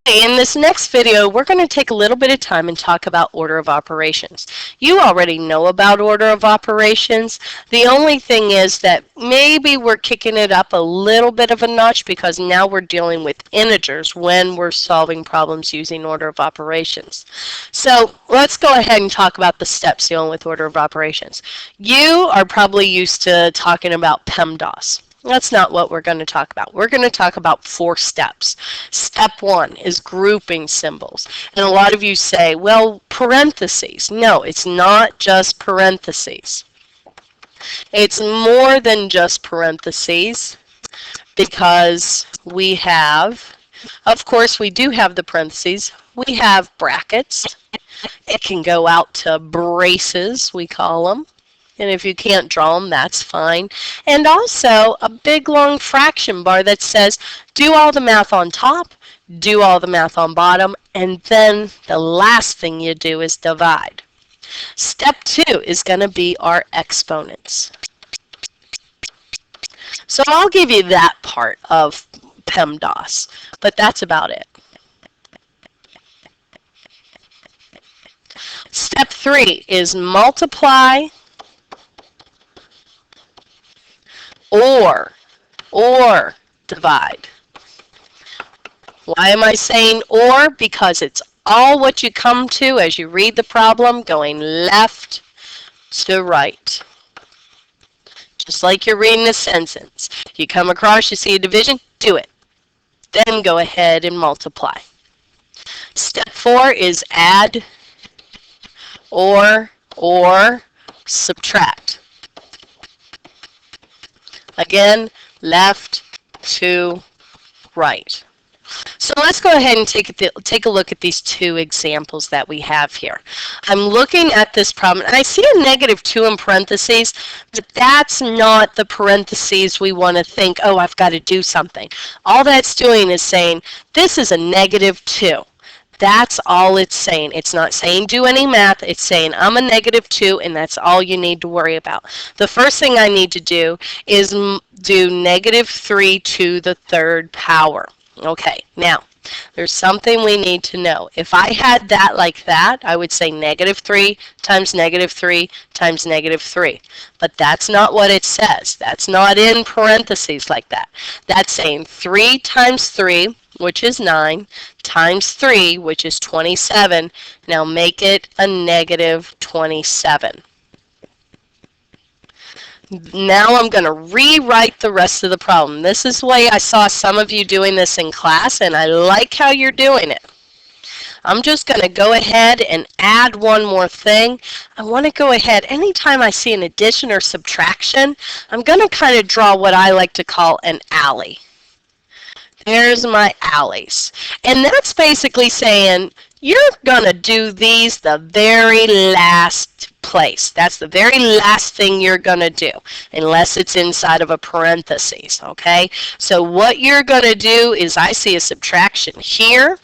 In this next video, we're going to take a little bit of time and talk about order of operations. You already know about order of operations. The only thing is that maybe we're kicking it up a little bit of a notch because now we're dealing with integers when we're solving problems using order of operations. So let's go ahead and talk about the steps dealing with order of operations. You are probably used to talking about PEMDAS. That's not what we're going to talk about. We're going to talk about 4 steps. Step 1 is grouping symbols. And a lot of you say, well, parentheses. No, it's not just parentheses. It's more than just parentheses because we have, of course, we do have the parentheses. We have brackets. It can go out to braces, we call them. And if you can't draw them, that's fine. And also a big long fraction bar that says do all the math on top, do all the math on bottom, and then the last thing you do is divide. Step 2 is going to be our exponents. So I'll give you that part of PEMDAS, but that's about it. Step 3 is multiply or divide. Why am I saying or? Because it's all what you come to as you read the problem, going left to right. Just like you're reading a sentence. You come across, you see a division, do it. Then go ahead and multiply. Step 4 is add or subtract. Again, left to right. So let's go ahead and take a look at these 2 examples that we have here. I'm looking at this problem, and I see a -2 in parentheses, but that's not the parentheses we want to think, oh, I've got to do something. All that's doing is saying, this is a -2. That's all it's saying. It's not saying do any math. It's saying I'm a -2, and that's all you need to worry about. The first thing I need to do is do -3 to the 3rd power. Okay, now, there's something we need to know. If I had that like that, I would say -3 times -3 times -3. But that's not what it says. That's not in parentheses like that. That's saying 3 times 3, which is 9, times 3, which is 27. Now make it a -27. Now I'm going to rewrite the rest of the problem. This is the way I saw some of you doing this in class, and I like how you're doing it. I'm just going to go ahead and add one more thing. I want to go ahead, anytime I see an addition or subtraction, I'm going to kind of draw what I like to call an alley. There's my alleys. And that's basically saying you're going to do these the very last place. That's the very last thing you're going to do, unless it's inside of a parentheses, okay? So what you're going to do is I see a subtraction here.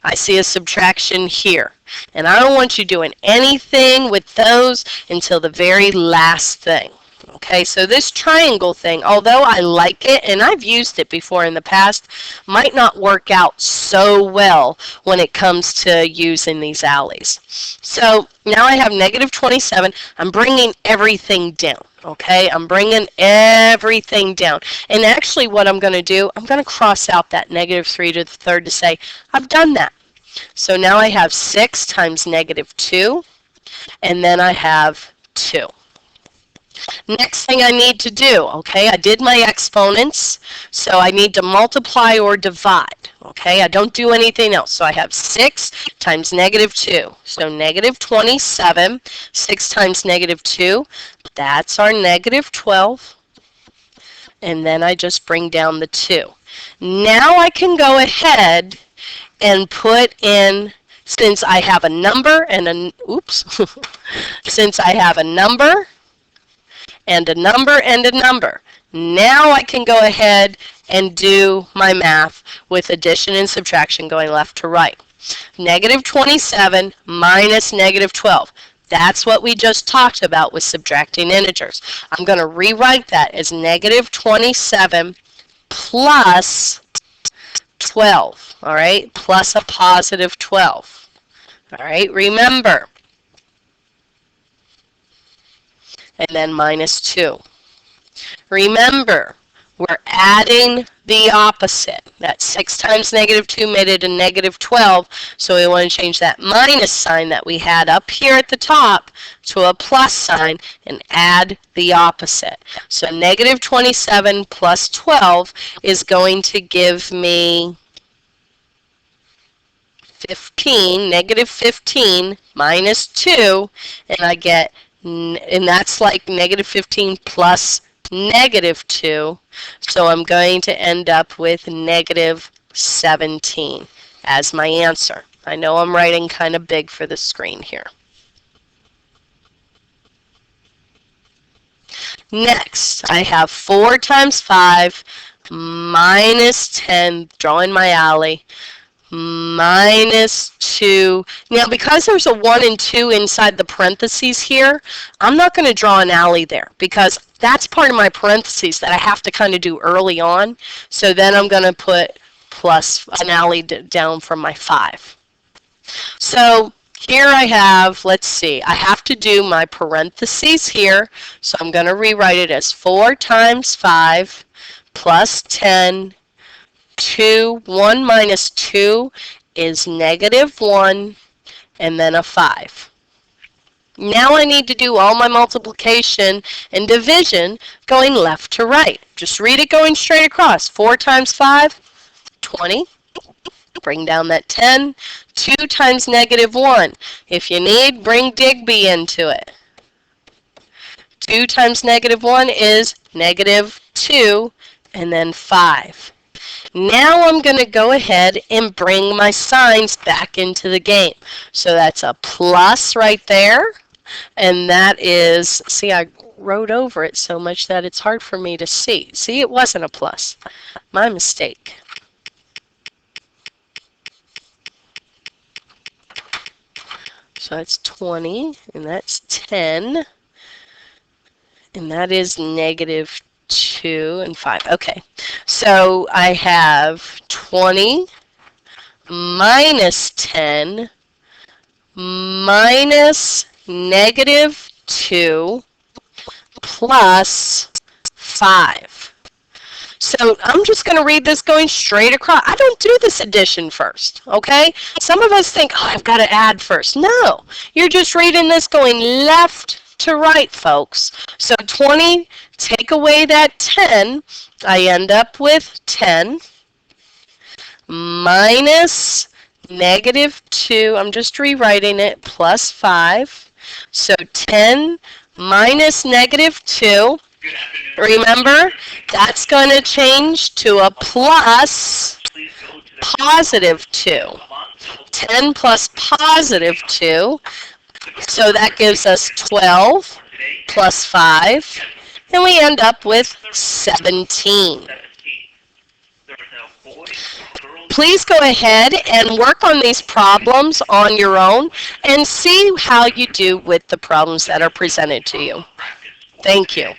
I see a subtraction here. And I don't want you doing anything with those until the very last thing. Okay, so this triangle thing, although I like it, and I've used it before in the past, might not work out so well when it comes to using these alleys. So now I have -27. I'm bringing everything down. Okay, I'm bringing everything down. And actually what I'm going to do, I'm going to cross out that -3 to the 3rd to say, I've done that. So now I have 6 times -2, and then I have 2. Next thing I need to do, okay, I did my exponents, so I need to multiply or divide, okay? I don't do anything else. So I have 6 times -2, so -27, 6 times -2, that's our -12, and then I just bring down the 2. Now I can go ahead and put in, since I have a number and a, oops, since I have a number, and a number, and a number. Now I can go ahead and do my math with addition and subtraction going left to right. -27 minus -12. That's what we just talked about with subtracting integers. I'm going to rewrite that as -27 plus 12. all right, plus a positive 12. All right, remember. And then minus 2. Remember, we're adding the opposite. That 6 times negative 2 made it a negative 12, so we want to change that minus sign that we had up here at the top to a plus sign and add the opposite. So negative 27 plus 12 is going to give me 15, negative 15 minus 2, and I get, and that's like negative 15 plus negative 2, so I'm going to end up with negative 17 as my answer. I know I'm writing kind of big for the screen here. Next, I have 4 times 5 minus 10, drawing my alley, minus 2. Now, because there's a 1 and 2 inside the parentheses here, I'm not going to draw an alley there because that's part of my parentheses that I have to kind of do early on. So then I'm going to put plus an alley down from my 5. So here I have, let's see, I have to do my parentheses here. So I'm going to rewrite it as 4 times 5 plus 10 2, 1 minus 2 is negative 1, and then a 5. Now I need to do all my multiplication and division going left to right. Just read it going straight across. 4 times 5, 20. Bring down that 10. 2 times negative 1. If you need, bring Digby into it. 2 times negative 1 is negative 2, and then 5. Now I'm going to go ahead and bring my signs back into the game. So that's a plus right there. And that is, see, I wrote over it so much that it's hard for me to see. See, it wasn't a plus. My mistake. So that's 20, and that's 10. And that is negative 2 and 5. Okay, so I have 20 minus 10 minus negative 2 plus 5. So I'm just going to read this going straight across. I don't do this addition first, okay? Some of us think, oh, I've got to add first. No, you're just reading this going left to right, folks. So 20, take away that 10, I end up with 10 minus negative 2, I'm just rewriting it, plus 5. So 10 minus negative 2, remember, that's going to change to a plus positive 2. 10 plus positive 2. So that gives us 12 plus 5, and we end up with 17. Please go ahead and work on these problems on your own and see how you do with the problems that are presented to you. Thank you.